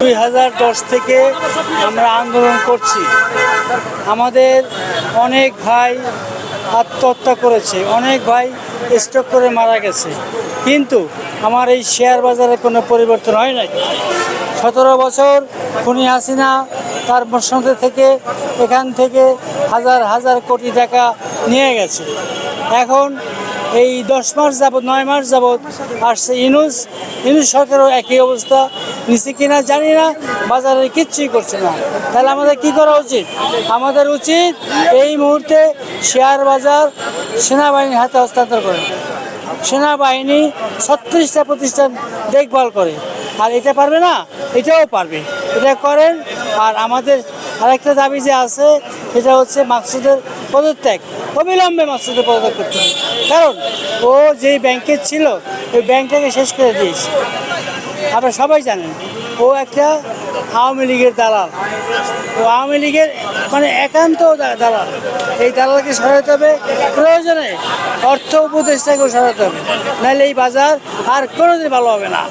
2010 থেকে আমরা আন্দোলন করছি। আমাদের অনেক ভাই আত্মহত্যা করেছে, অনেক ভাই স্ট্রোক করে মারা গেছে, কিন্তু আমার এই শেয়ার বাজারে কোনো পরিবর্তন হয় নাই। 17 বছর খুনি হাসিনা তার মসনদে থেকে এখান থেকে হাজার হাজার কোটি টাকা নিয়ে গেছে। এখন এই 10 মাস যাবৎ 9 মাস যাবৎ আসছে ইউনূস সরকারও একই অবস্থা, নিচে কিনা জানি না, বাজারে কিচ্ছুই করছে না। তাহলে আমাদের কি করা উচিত? আমাদের উচিত এই মুহূর্তে শেয়ার বাজার সেনাবাহিনীর হাতে হস্তান্তর করে। সেনাবাহিনী 36টা প্রতিষ্ঠান দেখভাল করে, আর এটা পারবে না, এটাও পারবে, এটা করেন। আর আমাদের আরেকটা দাবি যে আছে, সেটা হচ্ছে মাকসুদের পদত্যাগ, অবিলম্বে মাকসুদের পদত্যাগ করতে হবে। কারণ ও যেই ব্যাংকে ছিল, ওই ব্যাংকটাকে শেষ করে দিয়েছে। আপনারা সবাই জানেন ও একটা আওয়ামী লীগের দালাল, ও আওয়ামী লীগের মানে একান্ত দালাল। এই দালালকে সরাতে হবে, প্রয়োজনে অর্থ উপদেষ্টাকেও সরাতে হবে, নাহলে এই বাজার আর কোনোদিন ভালো হবে না।